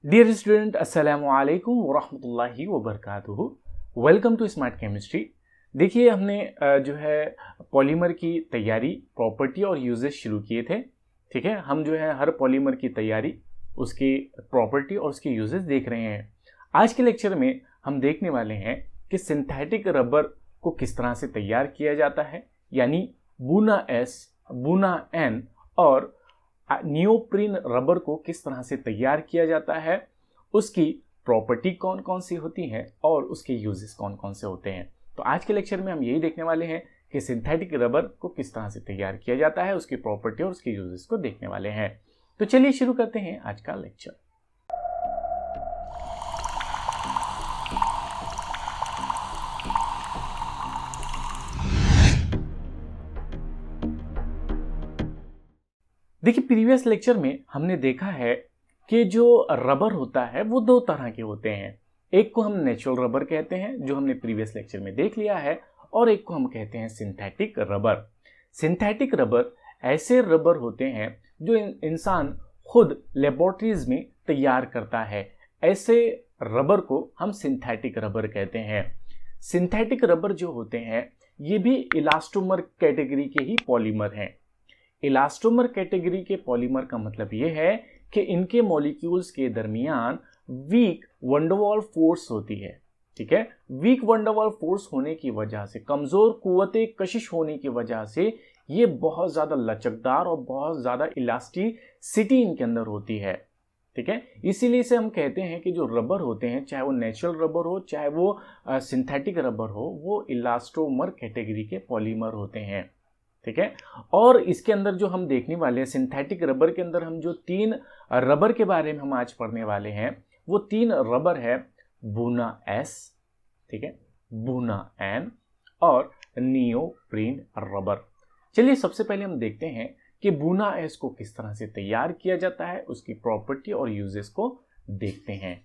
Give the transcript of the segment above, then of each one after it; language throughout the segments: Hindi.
डियर स्टूडेंट, अस्सलामु अलैकुम वरहमतुल्लाहि वबरकातुहू। Welcome to smart chemistry. देखिए, हमने जो है पॉलीमर की तैयारी, प्रॉपर्टी और यूजेस शुरू किए थे। ठीक है, हम जो है हर पॉलीमर की तैयारी, उसकी प्रॉपर्टी और उसके यूजेस देख रहे हैं। आज के लेक्चर में हम देखने वाले हैं कि सिंथेटिक रबर को किस तरह से तैयार किया जाता है, यानी बूना एस, बूना एन और नियोप्रीन रबर को किस तरह से तैयार किया जाता है, उसकी प्रॉपर्टी कौन कौन सी होती हैं और उसके यूजेस कौन कौन से होते हैं। तो आज के लेक्चर में हम यही देखने वाले हैं कि सिंथेटिक रबर को किस तरह से तैयार किया जाता है, उसकी प्रॉपर्टी और उसके यूजेस को देखने वाले हैं। तो चलिए शुरू करते हैं आज का लेक्चर। देखिए, प्रीवियस लेक्चर में हमने देखा है कि जो रबर होता है वो दो तरह के होते हैं। एक को हम नेचुरल रबर कहते हैं, जो हमने प्रीवियस लेक्चर में देख लिया है, और एक को हम कहते हैं सिंथेटिक रबर। सिंथेटिक रबर ऐसे रबर होते हैं जो इंसान खुद लेबोरेटरीज में तैयार करता है। ऐसे रबर को हम सिंथेटिक रबर कहते हैं। सिंथेटिक रबर जो होते हैं ये भी इलास्टोमर कैटेगरी के ही पॉलीमर हैं। इलास्टोमर कैटेगरी के पॉलीमर का मतलब यह है कि इनके मॉलिक्यूल्स के दरमियान वीक वंडरवॉल फोर्स होती है। ठीक है, वीक वंडरवॉल फोर्स होने की वजह से, कमजोर कुव्वते कशिश होने की वजह से ये बहुत ज्यादा लचकदार और बहुत ज्यादा इलास्टिसिटी इनके अंदर होती है। ठीक है, इसीलिए से हम कहते हैं कि जो रबर होते हैं, चाहे वो नेचुरल रबर हो चाहे वो सिंथेटिक रबर हो, वो इलास्टोमर कैटेगरी के पॉलीमर होते हैं। ठीक है, और इसके अंदर जो हम देखने वाले हैं सिंथेटिक रबर के अंदर, हम जो तीन रबर के बारे में हम आज पढ़ने वाले हैं, वो तीन रबर है बूना एस, ठीक है, बूना एन और नियोप्रीन रबर। चलिए सबसे पहले हम देखते हैं कि बूना एस को किस तरह से तैयार किया जाता है, उसकी प्रॉपर्टी और यूजेस को देखते हैं।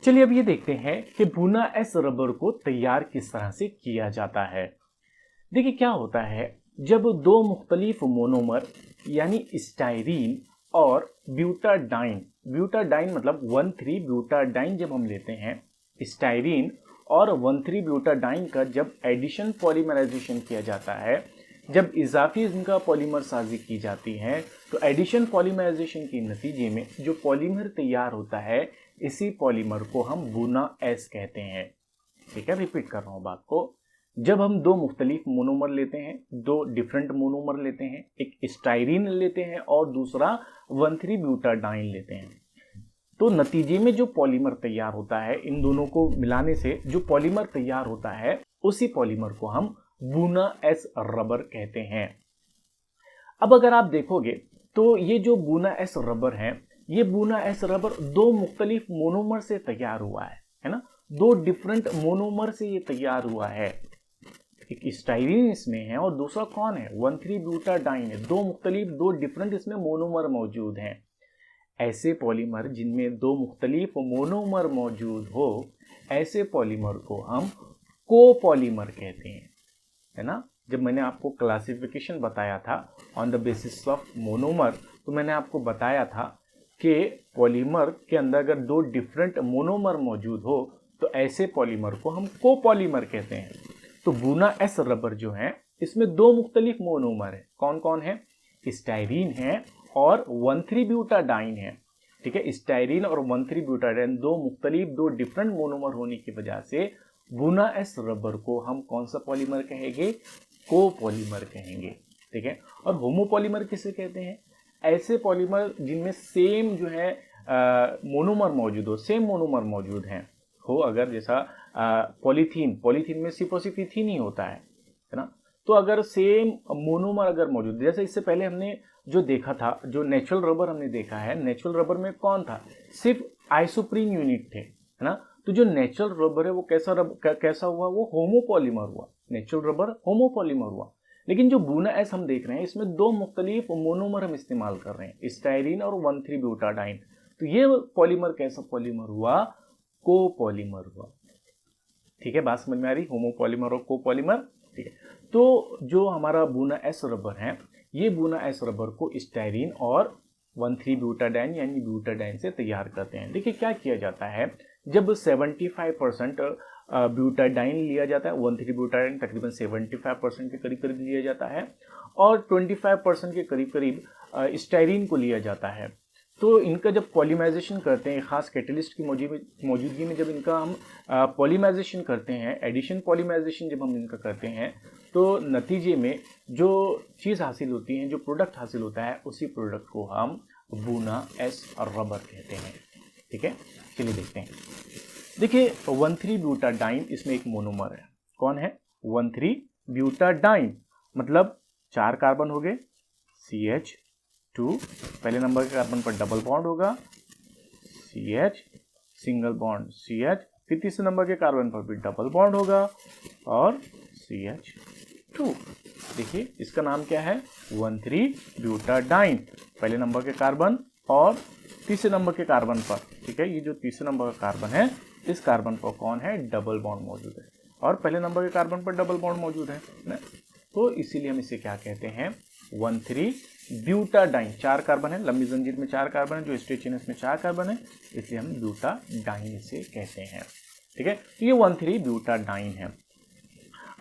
चलिए अब ये देखते हैं कि बूना एस रबर को तैयार किस तरह से किया जाता है। देखिए, क्या होता है जब दो मुख्तलिफ मोनोमर यानी स्टाइरीन और ब्यूटाडाइन, ब्यूटाडाइन मतलब 1,3 ब्यूटाडाइन जब हम लेते हैं, स्टाइरीन और 1,3 ब्यूटाडाइन का जब एडिशन पॉलीमराइजेशन किया जाता है, जब इजाफी इनका पॉलीमर साजी की जाती है, तो एडिशन पॉलीमराइजेशन के नतीजे में जो पॉलीमर तैयार होता है, इसी पॉलीमर को हम बूना एस कहते हैं। ठीक है, रिपीट कर रहा हूं बात को। जब हम दो मुख्तलिफ मोनोमर लेते हैं, दो डिफरेंट मोनोमर लेते हैं, एक स्टाइरीन लेते हैं और दूसरा 1,3 ब्यूटाडाइन लेते हैं, तो नतीजे में जो पॉलीमर तैयार होता है, इन दोनों को मिलाने से जो पॉलीमर तैयार होता है, उसी पॉलीमर को हम बूना एस रबर कहते हैं। अब अगर आप देखोगे तो ये जो बूना एस रबर है, ये बूना एस रबर दो मुख्तलिफ मोनोमर से तैयार हुआ है ना, दो डिफरेंट मोनोमर से ये तैयार हुआ है। एक स्टाइरीन इसमें है और दूसरा कौन है, 1,3 ब्यूटाडाइन है। दो मुख्तलिफ, दो डिफरेंट इसमें मोनोमर मौजूद हैं। ऐसे पॉलीमर जिनमें दो मुख्तलिफ मोनोमर मौजूद हो, ऐसे पॉलीमर को हम कोपॉलीमर कहते हैं, है ना। जब मैंने आपको क्लासिफिकेशन बताया था on the basis of monomer, तो मैंने आपको बताया था कि पॉलीमर के अंदर अगर दो डिफरेंट मोनोमर मौजूद हो, तो ऐसे पॉलीमर को हम कोपॉलीमर कहते हैं। तो बूना एस रबर जो है, इसमें दो मुख्तलिफ मोनोमर है। कौन कौन है, स्टाइरीन है और 1,3 ब्यूटाडाइन है। ठीक है, स्टाइरीन और 1,3 ब्यूटाडाइन दो मुख्तलिफ, दो डिफरेंट मोनोमर होने की वजह से बूना एस रबर को हम कौन सा पॉलीमर कहेंगे, कोपॉलीमर कहेंगे। ठीक है, और होमोपॉलीमर किसे कहते हैं, ऐसे पॉलीमर जिनमें सेम जो है मोनोमर मौजूद हो, सेम मोनोमर मौजूद हैं हो। अगर जैसा पॉलीथीन, पॉलीथीन में सिर्फ और सिर्फ इथीन ही होता है ना, तो अगर सेम मोनोमर अगर मौजूद, जैसे इससे पहले हमने जो देखा था, जो नेचुरल रबर हमने देखा है, नेचुरल रबर में कौन था, सिर्फ आइसोप्रीन यूनिट थे, है ना। तो जो नेचुरल रबर है वो कैसा हुआ, वो होमोपॉलीमर हुआ। नेचुरल रबर होमोपॉलीमर हुआ। लेकिन जो बूना एस हम देख रहे हैं, इसमें दो मुख्तलिफ मोनोमर हम इस्तेमाल कर रहे हैं, स्टाइरीन और 1,3 ब्यूटाडाइन। तो ये पॉलीमर कैसा पॉलीमर हुआ, कोपॉलीमर हुआ। ठीक है, बात समझ में आ रही, होमोपॉलीमर और कोपॉलीमर। ठीक है, तो जो हमारा बूना एस रबर है, ये बूना एस रबर को स्टाइरीन और 1,3-ब्यूटाडाइन यानी ब्यूटाडाइन से तैयार करते हैं। देखिए क्या किया जाता है, जब 75% ब्यूटाडाइन लिया जाता है, 1,3-ब्यूटाडाइन तकरीबन 75% के करीब करीब लिया जाता है, और 25% के करीब करीब स्टाइरीन को लिया जाता है। तो इनका जब पॉलीमराइजेशन करते हैं, खास कैटलिस्ट की मौजूदगी में जब इनका हम पॉलीमराइजेशन करते हैं, एडिशन पॉलीमराइजेशन जब हम इनका करते हैं, तो नतीजे में जो चीज़ हासिल होती है, जो प्रोडक्ट हासिल होता है, उसी प्रोडक्ट को हम बूना एस रबर कहते हैं। ठीक है, चलिए देखते हैं। देखिए 1,3-ब्यूटाडाइन इसमें एक मोनोमर है। कौन है? 1,3-ब्यूटाडाइन, मतलब 4 कार्बन हो गए, CH2, पहले नंबर के कार्बन पर डबल बॉन्ड होगा, CH, सिंगल बॉन्ड CH, फिर तीसरे नंबर के कार्बन पर भी डबल बॉन्ड होगा और CH2। देखिए इसका नाम क्या है? 1,3-ब्यूटाडाइन, पहले नंबर के कार्बन और तीसरे नंबर के कार्बन पर। ठीक है, ये जो तीसरे नंबर का कार्बन है, इस कार्बन पर कौन है? डबल बॉन्ड मौजूद है, और पहले नंबर के कार्बन पर डबल बॉन्ड मौजूद है ना? तो इसीलिए हम इसे क्या कहते हैं? 1,3-ब्यूटाडाइन। 4 कार्बन है, लंबी जंजीर में 4 कार्बन है, जो स्ट्रेट चेन में 4 कार्बन है, इसलिए हम ब्यूटाडाइन इसे कहते हैं। ठीक है, तो ये 1,3-ब्यूटाडाइन है।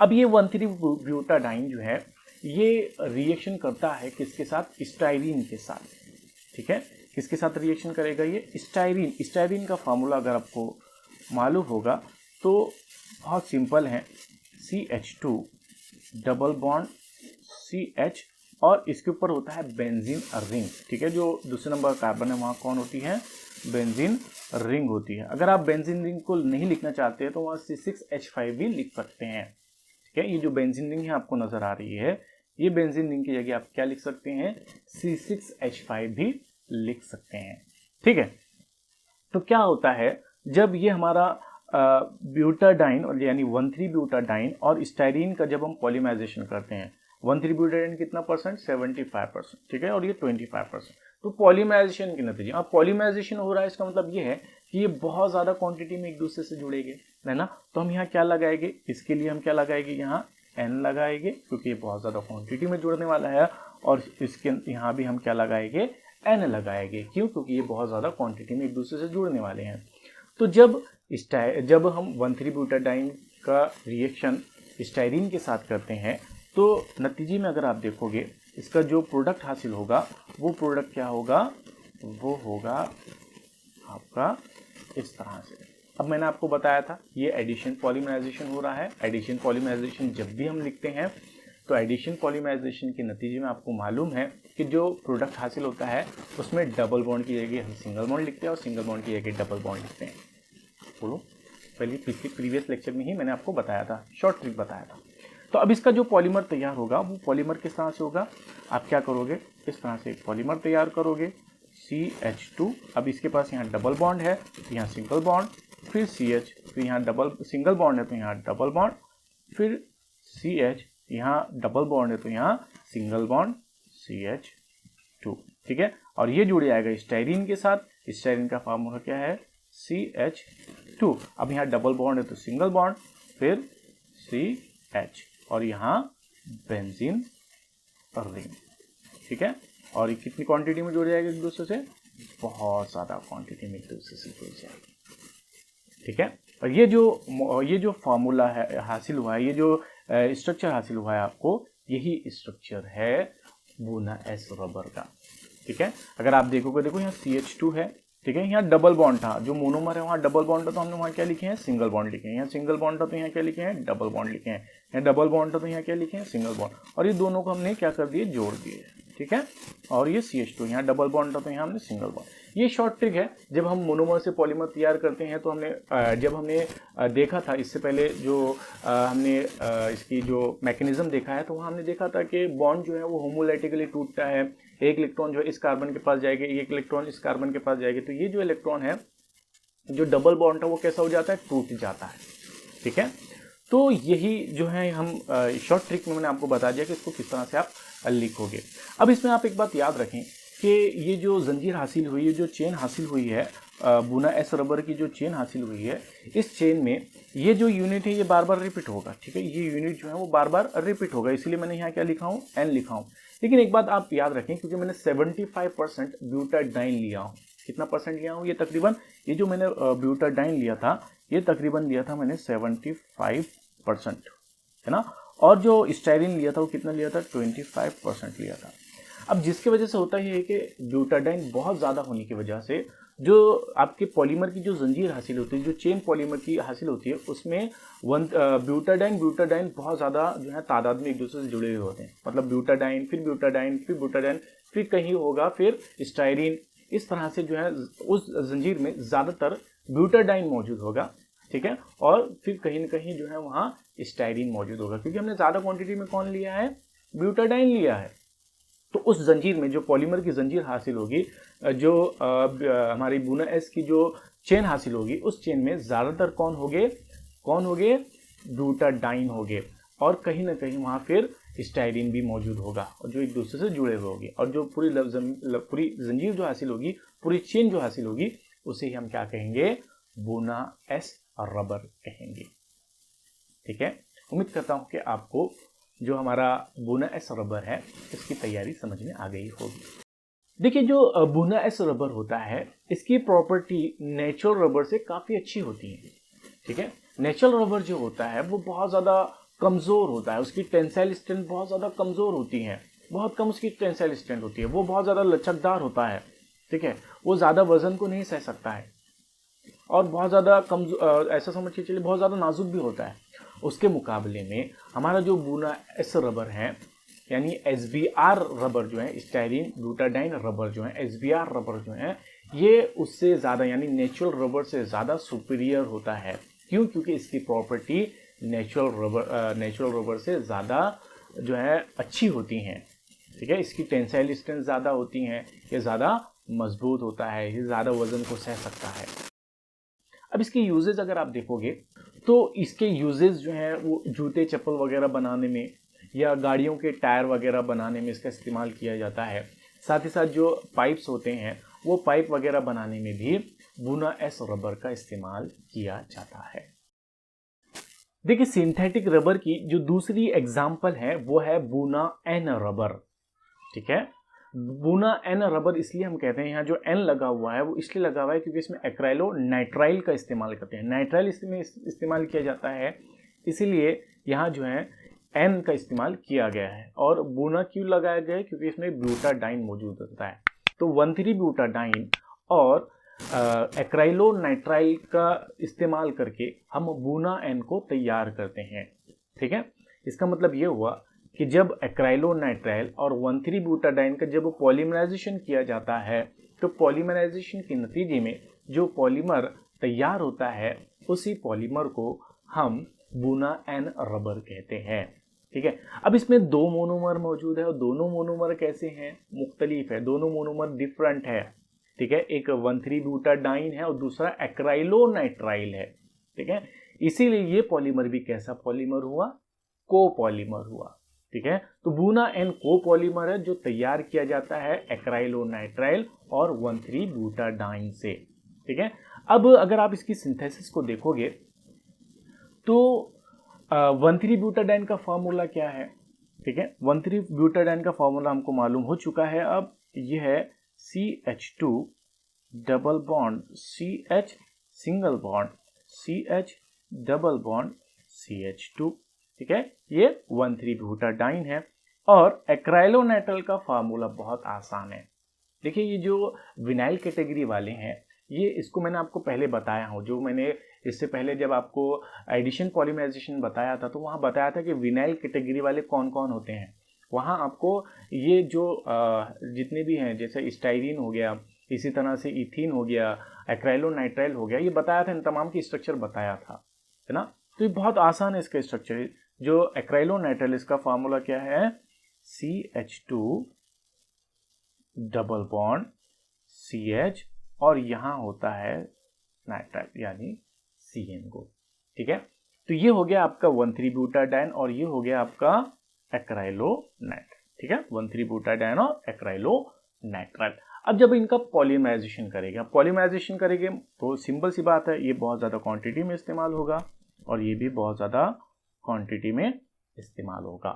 अब ये 1,3-ब्यूटाडाइन जो है, ये रिएक्शन करता है किसके साथ? स्टाइरीन के साथ। ठीक है, किसके साथ रिएक्शन करेगा ये? स्टाइरीन। स्टाइरीन का फार्मूला अगर आपको मालूम होगा तो बहुत सिंपल है, CH2 डबल बॉन्ड CH, और इसके ऊपर होता है बेंजीन रिंग। ठीक है, जो दूसरे नंबर का कार्बन है वहाँ कौन होती है? बेंजीन रिंग होती है। अगर आप बेंजीन रिंग को नहीं लिखना चाहते हैं तो वहाँ C6H5 भी लिख सकते हैं। ठीक है, ये जो बेंजीन रिंग है आपको नजर आ रही है, ये बेंजीन रिंग की जगह आप क्या लिख सकते हैं? C6H5 भी लिख सकते हैं। ठीक है, तो क्या होता है जब ये हमारा ब्यूटाडाइन और यानी 1,3-ब्यूटाडाइन और स्टाइरीन का जब हम पॉलीमराइजेशन करते हैं, 1,3-ब्यूटाडाइन कितना परसेंट? 75%। ठीक है, और ये 25%। तो पॉलीमराइजेशन के नतीजे, अब पॉलीमराइजेशन हो रहा है, इसका मतलब ये है कि ये बहुत ज़्यादा क्वांटिटी में एक दूसरे से जुड़ेंगे, है ना? तो हम यहाँ क्या लगाएंगे? इसके लिए हम क्या लगाएंगे? यहाँ N लगाएंगे, क्योंकि ये बहुत ज़्यादा क्वांटिटी में जुड़ने वाला है, और इसके यहाँ भी हम क्या लगाएंगे? N लगाएंगे। क्यों? क्योंकि ये बहुत ज़्यादा क्वांटिटी में एक दूसरे से जुड़ने वाले हैं। तो जब हम 1,3-ब्यूटाडाइन का रिएक्शन स्टाइरीन के साथ करते हैं, तो नतीजे में अगर आप देखोगे, इसका जो प्रोडक्ट हासिल होगा, वो प्रोडक्ट क्या होगा? वो होगा आपका इस तरह से। अब मैंने आपको बताया था ये एडिशन पॉलीमराइजेशन हो रहा है। एडिशन पॉलीमराइजेशन जब भी हम लिखते हैं, तो एडिशन पॉलीमराइजेशन के नतीजे में आपको मालूम है कि जो प्रोडक्ट हासिल होता है उसमें डबल बॉन्ड की जगह हम सिंगल बॉन्ड लिखते हैं और सिंगल बॉन्ड की जगह डबल बॉन्ड लिखते हैं। बोलो, पहले प्रीवियस लेक्चर में ही मैंने आपको बताया था, शॉर्ट ट्रिक बताया था। तो अब इसका जो पॉलीमर तैयार होगा, वो पॉलीमर किस तरह से होगा? आप क्या करोगे? इस तरह से एक पॉलीमर तैयार करोगे, CH2। अब इसके पास यहाँ डबल बॉन्ड है, यहाँ सिंगल बॉन्ड, फिर CH, फिर यहाँ डबल सिंगल बॉन्ड है तो यहाँ डबल बॉन्ड, फिर CH, यहाँ डबल बॉन्ड है तो यहाँ सिंगल बॉन्ड CH2। ठीक है, और ये जुड़ जाएगा स्टाइरीन के साथ। स्टाइरीन का फार्मूला क्या है? CH2। अब यहाँ डबल बॉन्ड है तो सिंगल बॉन्ड, फिर CH, और यहाँ बेंजीन रिंग। ठीक है, और ये कितनी क्वांटिटी में जुड़ जाएगा एक दूसरे से? बहुत ज़्यादा क्वांटिटी में एक दूसरे से जुड़ जाएगी। ठीक है, और ये जो फार्मूला है हासिल हुआ है, ये जो स्ट्रक्चर हासिल हुआ है आपको, यही स्ट्रक्चर है बूना एस रबर का। ठीक है, अगर आप देखोगे, देखो यहाँ CH2 है, ठीक है, यहाँ डबल बॉन्ड था, जो मोनोमर है वहाँ डबल बॉन्ड था, तो हमने वहाँ क्या लिखे हैं? सिंगल बॉन्ड लिखे हैं। यहाँ सिंगल बॉन्ड था तो यहाँ क्या लिखे हैं? डबल बॉन्ड लिखे हैं। यहाँ डबल बॉन्ड था तो यहाँ क्या लिखे हैं? सिंगल बॉन्ड, और ये दोनों को हमने क्या कर दिए? जोड़ दिए। ठीक है, और ये CH2, यहाँ डबल बॉन्ड था तो यहाँ हमने सिंगल बॉन्ड। ये शॉर्ट ट्रिक है, जब हम मोनोमर से पॉलीमर तैयार करते हैं तो जब हमने देखा था इससे पहले, जो हमने इसकी जो मैकेनिज्म देखा है, तो वहाँ हमने देखा था कि बॉन्ड जो है वो होमोलाइटिकली टूटता है। एक इलेक्ट्रॉन जो है इस कार्बन के पास जाएगी, एक इलेक्ट्रॉन इस कार्बन के पास जाएगी, तो ये जो इलेक्ट्रॉन है, जो डबल बॉन्ड था, वो कैसा हो जाता है? टूट जाता है। ठीक है, तो यही जो है हम शॉर्ट ट्रिक में मैंने आपको बता दिया कि इसको किस तरह से आप लिखोगे। अब इसमें आप एक बात याद रखें कि ये जो जंजीर हासिल हुई है, जो चेन हासिल हुई है, बूना एस रबर की जो चेन हासिल हुई है, इस चेन में ये जो यूनिट है ये बार बार रिपीट होगा। ठीक है, ये यूनिट जो है वो बार बार रिपीट होगा, इसलिए मैंने यहाँ क्या लिखा हूँ? N लिखा हूँ। लेकिन एक बात आप याद रखें, क्योंकि मैंने 75% ब्यूटाडाइन लिया हूँ। कितना परसेंट लिया हूँ? ये तकरीबन, ये जो मैंने ब्यूटाडाइन लिया था, ये तकरीबन लिया था मैंने 75%, है ना। और जो स्टाइरिन लिया था वो कितना लिया था? 25% लिया था। अब जिसकी वजह से होता ही है कि ब्यूटाडाइन बहुत ज़्यादा होने की वजह से जो आपके पॉलीमर की जो जंजीर हासिल होती है, जो चेन पॉलीमर की हासिल होती है, उसमें ब्यूटाडाइन बहुत ज़्यादा जो है तादाद में एक दूसरे से जुड़े हुए होते हैं। मतलब ब्यूटाडाइन, फिर ब्यूटाडाइन, फिर ब्यूटाडाइन, फिर कहीं होगा फिर स्टाइरिन। इस तरह से जो है उस जंजीर में ज़्यादातर ब्यूटाडाइन मौजूद होगा, ठीक है। और फिर कहीं ना कहीं जो है वहाँ स्टाइरिन मौजूद होगा, क्योंकि हमने ज़्यादा क्वांटिटी में कौन लिया है? ब्यूटाडाइन लिया है। तो उस जंजीर में जो पॉलीमर की जंजीर हासिल होगी, जो हमारी बुना एस की जो चेन हासिल होगी, उस चेन में ज़्यादातर कौन होगे? ब्यूटाडाइन होगे। और कहीं ना कहीं वहाँ फिर स्टाइरिन भी मौजूद होगा, और जो एक दूसरे से जुड़े हुए होंगे। और जो पूरी जंजीर जो हासिल होगी, पूरी चेन जो हासिल होगी, उसे ही हम क्या कहेंगे? बुना एस रबर कहेंगे, ठीक है। उम्मीद करता हूँ कि आपको जो हमारा बुना एस रबर है, इसकी तैयारी समझ में आ गई होगी। देखिए, जो बुना एस रबर होता है, इसकी प्रॉपर्टी नेचुरल रबर से काफ़ी अच्छी होती है, ठीक है। नेचुरल रबर जो होता है वो बहुत ज़्यादा कमज़ोर होता है, उसकी टेंसाइल स्ट्रेंथ बहुत ज़्यादा कमज़ोर होती है, बहुत कम उसकी टेंसाइल स्ट्रेंथ होती है। वो बहुत ज़्यादा लचकदार होता है, ठीक है। वो ज़्यादा वजन को नहीं सह सकता है, और बहुत ज़्यादा ऐसा समझ के चलिए बहुत ज़्यादा नाजुक भी होता है। उसके मुकाबले में हमारा जो बुना एस रबर है, यानी SBR रबर जो है, स्टाइरिन ब्यूटाडाइन रबर जो है, SBR रबर जो है, ये उससे ज़्यादा यानी नेचुरल रबर से ज़्यादा सुपीरियर होता है। क्यों? क्योंकि इसकी प्रॉपर्टी नेचुरल रबर से ज़्यादा जो है अच्छी होती हैं, ठीक है। इसकी टेंसाइल स्ट्रेंथ ज़्यादा होती हैं, ये ज़्यादा मजबूत होता है, ये ज़्यादा वजन को सह सकता है। अब इसके यूजेस अगर आप देखोगे तो इसके यूजेस जो हैं वो जूते चप्पल वगैरह बनाने में, या गाड़ियों के टायर वगैरह बनाने में इसका इस्तेमाल किया जाता है। साथ ही साथ जो पाइप्स होते हैं, वो पाइप वगैरह बनाने में भी बुना एस रबर का इस्तेमाल किया जाता है। देखिए, सिंथेटिक रबर की जो दूसरी एग्जाम्पल है वो है बुना एन रबर, ठीक है। बुना एन रबर इसलिए हम कहते हैं, यहाँ जो एन लगा हुआ है वो इसलिए लगा हुआ है क्योंकि इसमें एक्राइलो नाइट्राइल का इस्तेमाल करते हैं। नाइट्राइल इसमें इस्तेमाल किया जाता है, इसीलिए यहाँ जो है एन का इस्तेमाल किया गया है। और बुना क्यों लगाया गया है? क्योंकि इसमें ब्यूटाडाइन मौजूद होता है। तो 1,3 ब्यूटाडाइन और एक्राइलो नाइट्राइल का इस्तेमाल करके हम बुना एन को तैयार करते हैं, ठीक है। इसका मतलब ये हुआ कि जब एक्राइलो नाइट्राइल और 1,3 ब्यूटाडाइन का जब पॉलीमराइजेशन किया जाता है, तो पॉलीमराइजेशन के नतीजे में जो पॉलीमर तैयार होता है, उसी पॉलीमर को हम बुना एन रबर कहते हैं, ठीक है। अब इसमें दो मोनोमर मौजूद है, और दोनों मोनोमर कैसे हैं? मुख्तलिफ है, दोनों मोनोमर डिफरेंट है, ठीक है। एक 1,3 ब्यूटाडाइन है और दूसरा एक्राइलो नाइट्राइल है, ठीक है। इसीलिए ये पॉलीमर भी कैसा पॉलीमर हुआ? कोपॉलीमर हुआ, ठीक है। तो बुना एन कोपॉलीमर है जो तैयार किया जाता है एक्राइलो नाइट्राइल और 1,3 ब्यूटाडाइन से, ठीक है। अब अगर आप इसकी सिंथेसिस को देखोगे तो 1,3 ब्यूटाडाइन का फॉर्मूला क्या है? ठीक है, 1,3 ब्यूटाडाइन का फॉर्मूला हमको मालूम हो चुका है। अब ये है CH2 double bond CH single bond CH double bond CH2, ठीक है। ये 1,3 ब्यूटाडाइन है। और एक्राइलोनाइट्राइल का फार्मूला बहुत आसान है। देखिए, ये जो विनाइल कैटेगरी वाले हैं, ये इसको मैंने आपको पहले बताया हूँ। जो मैंने इससे पहले जब आपको एडिशन पॉलीमराइजेशन बताया था, तो वहाँ बताया था कि विनाइल कैटेगरी वाले कौन कौन होते हैं। वहाँ आपको ये जो जितने भी हैं, जैसे स्टाइरीन हो गया, इसी तरह से इथीन हो गया, एक्राइलोनाइट्राइल हो गया, ये बताया था, इन तमाम की स्ट्रक्चर बताया था, है ना। तो ये बहुत आसान है इसका स्ट्रक्चर। जो एक्राइलोनाइट्राइल, इसका फार्मूला क्या है? CH2 डबल बॉन्ड CH और यहाँ होता है नाइट्राइल यानी CN2, ठीक है। तो ये हो गया आपका 1,3 ब्यूटाडाइन और ये हो गया आपका एक्राइलोनाइट्राइल, ठीक है। 1,3 ब्यूटाडाइन और एक्राइलोनाइट्राइल। अब जब इनका पॉलीमराइजेशन करेंगे तो सिंपल सी बात है, ये बहुत ज़्यादा क्वांटिटी में इस्तेमाल होगा और ये भी बहुत ज़्यादा क्वांटिटी में इस्तेमाल होगा,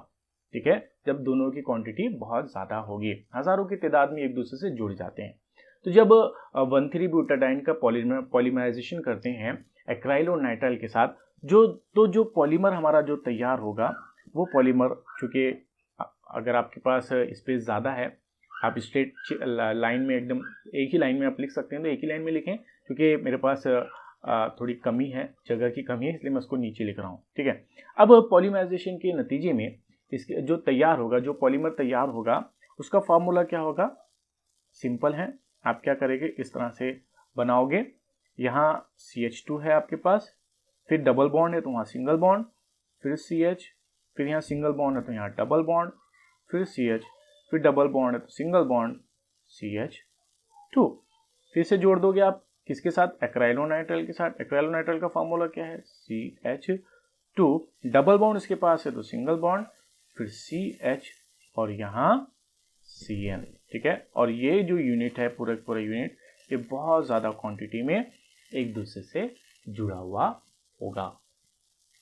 ठीक है, जब दोनों की क्वांटिटी बहुत ज़्यादा होगी, हज़ारों की तादाद में एक दूसरे से जुड़ जाते हैं। तो जब 1,3 ब्यूटाडाइन का पॉलीमराइजेशन करते हैं एक्राइल और नाइट्राइल के साथ, जो पॉलीमर हमारा जो तैयार होगा, वो पॉलीमर, चूँकि अगर आपके पास स्पेस ज़्यादा है, आप स्ट्रेट लाइन में एकदम एक ही लाइन में आप लिख सकते हैं, तो एक ही लाइन में लिखें, क्योंकि मेरे पास थोड़ी कमी है, जगह की कमी है, इसलिए मैं उसको नीचे लिख रहा हूँ। ठीक है, अब पॉलीमराइजेशन के नतीजे में इसके जो तैयार होगा, जो पॉलीमर तैयार होगा, उसका फॉर्मूला क्या होगा? सिंपल है, आप क्या करेंगे, इस तरह से बनाओगे। यहाँ CH2 है आपके पास, फिर डबल बॉन्ड है तो वहाँ सिंगल बॉन्ड, फिर CH, फिर यहाँ सिंगल बॉन्ड है तो यहाँ डबल बॉन्ड, फिर CH, फिर डबल बॉन्ड है तो सिंगल बॉन्ड CH2। फिर से जोड़ दोगे आप किसके साथ? एक्राइलोनाइट्राइल के साथ। एक्राइलोनाइट्राइल का फॉर्मूला क्या है? CH2। डबल बॉन्ड इसके पास है तो सिंगल बॉन्ड, फिर CH और यहाँ CN। ठीक है, और ये जो यूनिट है, पूरा यूनिट, ये बहुत ज़्यादा क्वांटिटी में एक दूसरे से जुड़ा हुआ होगा।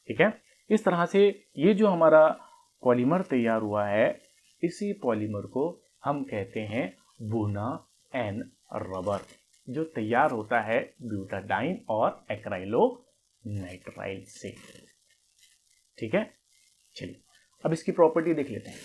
ठीक है, इस तरह से ये जो हमारा पॉलीमर तैयार हुआ है, इसी पॉलीमर को हम कहते हैं बूना एन रबर, जो तैयार होता है ब्यूटाडाइन और एक्राइलोनाइट्राइल से। ठीक है, चलिए अब इसकी प्रॉपर्टी देख लेते हैं।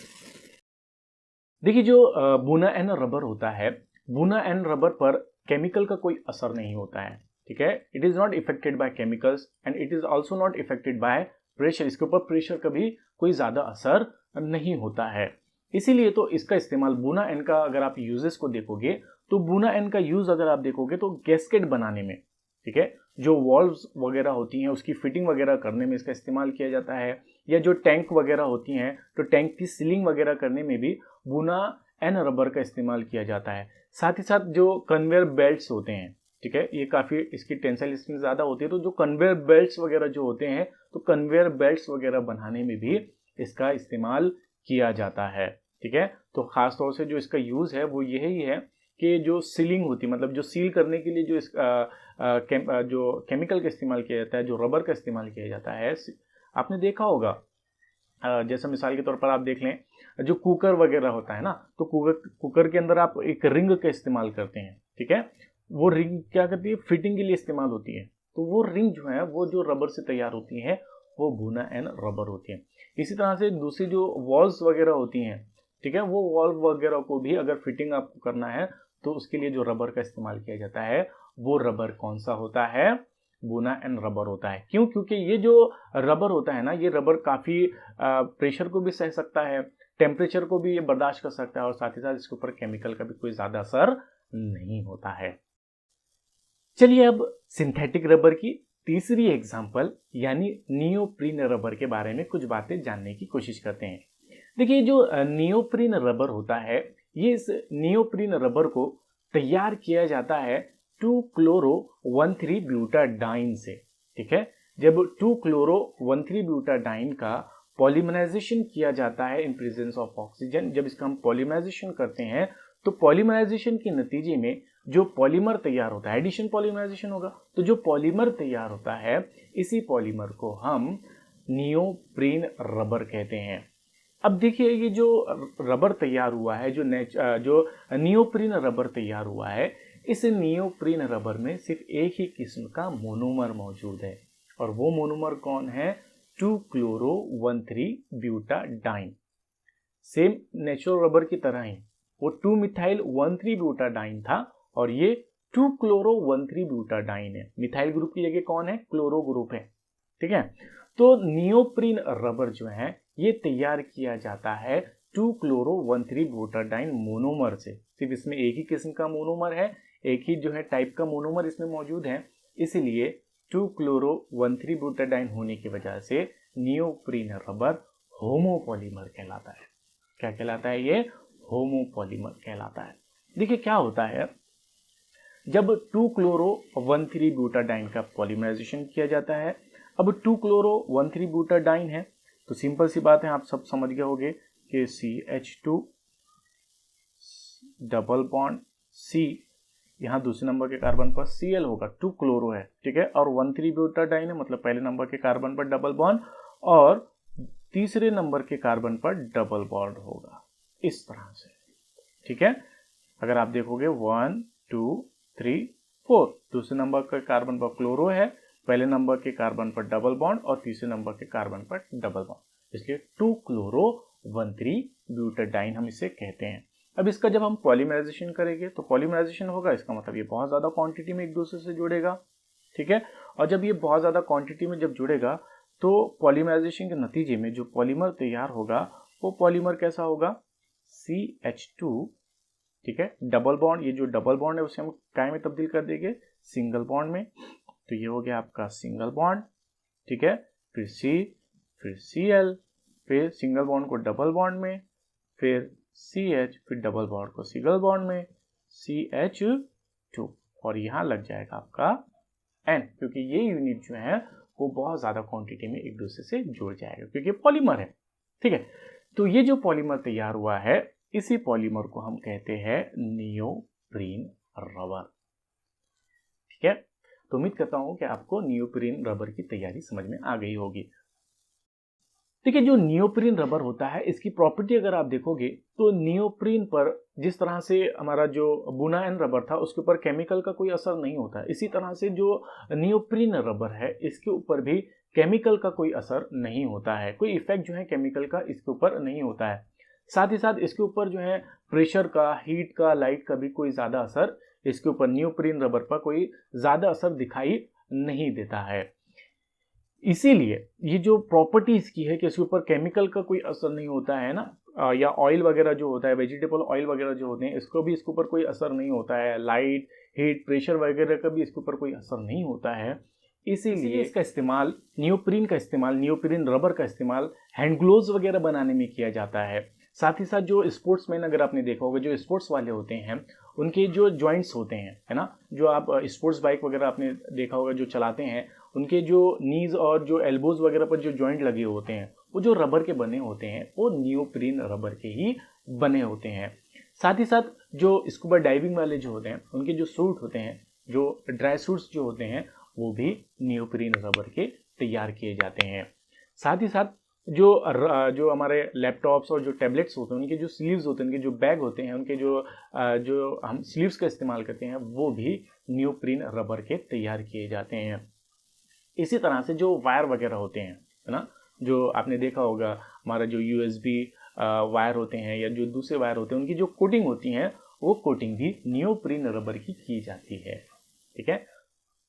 देखिए, जो बूना एन रबर होता है, बूना एन रबर पर केमिकल का कोई असर नहीं होता है। ठीक है, it is not affected by chemicals and it is also not affected by pressure. इसके ऊपर प्रेशर का भी कोई ज्यादा असर नहीं होता है। इसीलिए तो इसका इस्तेमाल बूना एन का, अगर आप यूजेस को देखोगे तो बूना एन का यूज अगर आप देखोगे तो गैस्केट बनाने में, ठीक है, जो वॉल्व्स वगैरह होती हैं उसकी फिटिंग वगैरह करने में इसका इस्तेमाल किया जाता है, या जो टैंक वगैरह होती हैं तो टैंक की सीलिंग वगैरह करने में भी बूना एन रबर का इस्तेमाल किया जाता है। साथ ही साथ जो कन्वेयर बेल्ट्स होते हैं, ठीक है, ये काफ़ी इसकी टेंसाइल स्ट्रेंथ ज़्यादा होती है, तो जो कन्वेयर बेल्ट्स वगैरह जो होते हैं, तो कन्वेयर बेल्ट्स वगैरह बनाने में भी इसका इस्तेमाल किया जाता है। ठीक है, तो ख़ास तौर से जो इसका यूज़ है वो यही है कि जो सीलिंग होती है, मतलब जो सील करने के लिए जो जो केमिकल का इस्तेमाल किया जाता है, जो रबर का इस्तेमाल किया जाता है, आपने देखा होगा, जैसे मिसाल के तौर पर आप देख लें, जो कुकर वगैरह होता है ना, तो कुकर के अंदर आप एक रिंग का इस्तेमाल करते हैं। ठीक है, वो रिंग क्या करती है? फिटिंग के लिए इस्तेमाल होती है। तो वो रिंग जो है वो जो रबर से तैयार होती है वो बूना एन रबर होती है। इसी तरह से दूसरी जो वॉल्व्स वगैरह होती हैं, ठीक है, वो वॉल्व वगैरह को भी अगर फिटिंग आपको करना है तो उसके लिए जो रबर का इस्तेमाल किया जाता है वो रबर कौन सा होता है? बूना एन रबर होता है। क्यों? क्योंकि ये जो रबर होता है ना, ये रबर काफ़ी प्रेशर को भी सह सकता है, टेम्परेचर को भी ये बर्दाश्त कर सकता है, और साथ ही साथ इसके ऊपर केमिकल का भी कोई ज़्यादा असर नहीं होता है। चलिए अब सिंथेटिक रबर की तीसरी एग्जाम्पल यानी नियोप्रीन रबर के बारे में कुछ बातें जानने की कोशिश करते हैं। देखिए, जो नियोप्रीन रबर होता है, ये इस नियोप्रीन रबर को तैयार किया जाता है 2-क्लोरो-1,3-ब्यूटाडाइन से। ठीक है, जब 2-क्लोरो-1,3-ब्यूटाडाइन का पॉलीमराइजेशन किया जाता है इन प्रेजेंस ऑफ ऑक्सीजन, जब इसका हम पॉलीमराइजेशन करते हैं तो पॉलीमराइजेशन के नतीजे में जो पॉलीमर तैयार होता है, एडिशन पॉलीमराइजेशन होगा, तो जो पॉलीमर तैयार होता है, इसी पॉलीमर को हम नियोप्रीन रबर कहते हैं। अब देखिए, ये जो रबर तैयार हुआ है, जो नियोप्रीन रबर तैयार हुआ है, इस नियोप्रीन रबर में सिर्फ एक ही किस्म का मोनोमर मौजूद है, और वो मोनोमर कौन है? 2-क्लोरो-1,3-ब्यूटाडाइन। सेम नेचुरल रबर की तरह ही वो 2-मिथाइल-1,3-ब्यूटाडाइन था, और ये 2-क्लोरो-1,3-ब्यूटाडाइन है। मिथाइल ग्रुप की जगह कौन है? क्लोरो ग्रुप है। ठीक है, तो नियोप्रीन रबर जो है ये तैयार किया जाता है 2-क्लोरो-1,3-ब्यूटाडाइन मोनोमर से। सिर्फ इसमें एक ही किस्म का मोनोमर है, एक ही जो है टाइप का मोनोमर इसमें मौजूद है, इसीलिए 2-क्लोरो-1,3-ब्यूटाडाइन होने की वजह से नियोप्रीन रबर होमोपॉलीमर कहलाता है। क्या कहलाता है? ये होमोपॉलीमर कहलाता है। देखिए, क्या होता है, जब 2-क्लोरो-1,3-ब्यूटाडाइन का पॉलीमराइजेशन किया जाता है, अब 2-क्लोरो-1,3-ब्यूटाडाइन है, तो सिंपल सी बात है, आप सब समझ गए होंगे कि CH2 डबल बॉन्ड C, यहाँ दूसरे नंबर के कार्बन पर Cl होगा, 2 क्लोरो है, ठीक है, और 1,3-ब्यूटाडाइन है, मतलब पहले नंबर के कार्बन पर डबल बॉन्ड, और तीसरे नंबर के कार्बन पर डबल बॉन्ड होगा, इस तरह से। ठीक है, अगर आप देखोगे 1 2 3 4, दूसरे नंबर के कार्बन पर क्लोरो है, पहले नंबर के कार्बन पर डबल बॉन्ड और तीसरे नंबर के कार्बन पर डबल बॉन्ड, इसलिए 2 क्लोरो 1 3 ब्यूटाडाइन हम इसे कहते हैं। अब इसका जब हम पॉलीमराइजेशन करेंगे तो पॉलीमराइजेशन होगा, इसका मतलब ये बहुत ज्यादा क्वांटिटी में एक दूसरे से जुड़ेगा। ठीक है, और जब ये बहुत ज्यादा क्वांटिटी में जब जुड़ेगा तो पॉलीमराइजेशन के नतीजे में जो पॉलीमर तैयार होगा वो पॉलीमर कैसा होगा, CH2। ठीक है, डबल बॉन्ड, ये जो डबल बॉन्ड है उसे हम काय में तब्दील कर देंगे, सिंगल बॉन्ड में, तो ये हो गया आपका सिंगल बॉन्ड। ठीक है, फिर C, फिर Cl, फिर सिंगल बॉन्ड को डबल बॉन्ड में, फिर CH, फिर डबल बॉन्ड को सिंगल बॉन्ड में, CH2, और यहां लग जाएगा आपका N, क्योंकि ये यूनिट जो है वो बहुत ज्यादा क्वांटिटी में एक दूसरे से जुड़ जाएगा क्योंकि पॉलीमर है। ठीक है, तो ये जो पॉलीमर तैयार हुआ है इसी पॉलीमर को हम कहते हैं नियोप्रीन रबर। ठीक है, तो उम्मीद करता हूं कि आपको नियोप्रीन रबर की तैयारी समझ में आ गई होगी। देखिए, जो नियोप्रीन रबर होता है इसकी प्रॉपर्टी अगर आप देखोगे तो नियोप्रीन पर जिस तरह से हमारा जो बुना एन रबर था उसके ऊपर केमिकल का कोई असर नहीं होता है, इसी तरह से जो नियोप्रीन रबर है इसके ऊपर भी केमिकल का कोई असर नहीं होता है, कोई इफेक्ट जो है केमिकल का इसके ऊपर नहीं होता है। साथ ही साथ इसके ऊपर जो है प्रेशर का, हीट का, लाइट का भी कोई ज्यादा असर इसके ऊपर नियोप्रीन रबर पर कोई ज्यादा असर दिखाई नहीं देता है। इसीलिए ये जो प्रॉपर्टी इसकी है कि इसके ऊपर केमिकल का कोई असर नहीं होता है ना, या ऑयल वगैरह जो होता है, वेजिटेबल ऑयल वगैरह जो होते हैं इसको भी इसके ऊपर कोई असर नहीं होता है, लाइट, हीट, प्रेशर वगैरह का भी इसके ऊपर कोई असर नहीं होता है। इसीलिए इसका इस्तेमाल, नियोप्रीन रबर का इस्तेमाल हैंड ग्लोव्स वगैरह बनाने में किया जाता है। साथ ही साथ जो स्पोर्ट्समैन, अगर आपने देखा होगा, जो स्पोर्ट्स वाले होते हैं उनके जो जॉइंट्स होते हैं, है ना, जो आप स्पोर्ट्स बाइक वगैरह आपने देखा होगा जो चलाते हैं, उनके जो नीज और जो एल्बोज वगैरह पर जो जॉइंट लगे होते हैं वो जो रबर के बने होते हैं वो नियोप्रीन रबर के ही बने होते हैं। साथ ही साथ जो स्कूबा डाइविंग वाले जो होते हैं उनके जो सूट होते हैं, जो ड्राई सूट्स जो होते हैं वो भी नियोप्रीन रबर के तैयार किए जाते हैं। साथ ही साथ जो हमारे लैपटॉप्स और जो टैबलेट्स होते हैं उनके जो स्लीव्स होते हैं, उनके जो बैग होते हैं, उनके जो हम स्लीव्स का इस्तेमाल करते हैं वो भी नियोप्रीन रबर के तैयार किए जाते हैं। इसी तरह से जो वायर वगैरह होते हैं, है ना, जो आपने देखा होगा हमारा जो USB वायर होते हैं या जो दूसरे वायर होते हैं उनकी जो कोटिंग होती है वो कोटिंग भी नियोप्रीन रबर की जाती है। ठीक है,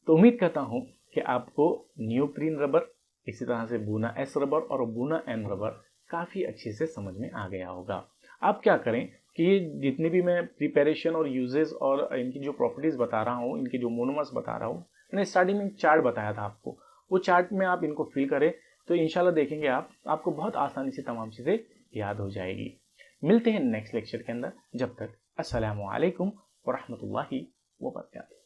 तो उम्मीद करता हूं कि आपको नियोप्रीन रबर, इसी तरह से बुना S रबर और बुना N रबर काफ़ी अच्छे से समझ में आ गया होगा। आप क्या करें कि ये जितने भी मैं प्रिपरेशन और यूजेस और इनकी जो प्रॉपर्टीज़ बता रहा हूँ, इनके जो मोनोमर्स बता रहा हूँ, मैंने स्टार्टिंग में चार्ट बताया था आपको, वो चार्ट में आप इनको फिल करें तो इंशाल्लाह देखेंगे आपको बहुत आसानी से तमाम चीज़ें याद हो जाएगी। मिलते हैं नेक्स्ट लेक्चर के अंदर, जब तक अस्सलामु अलैकुम व रहमतुल्लाहि व बरकातहू।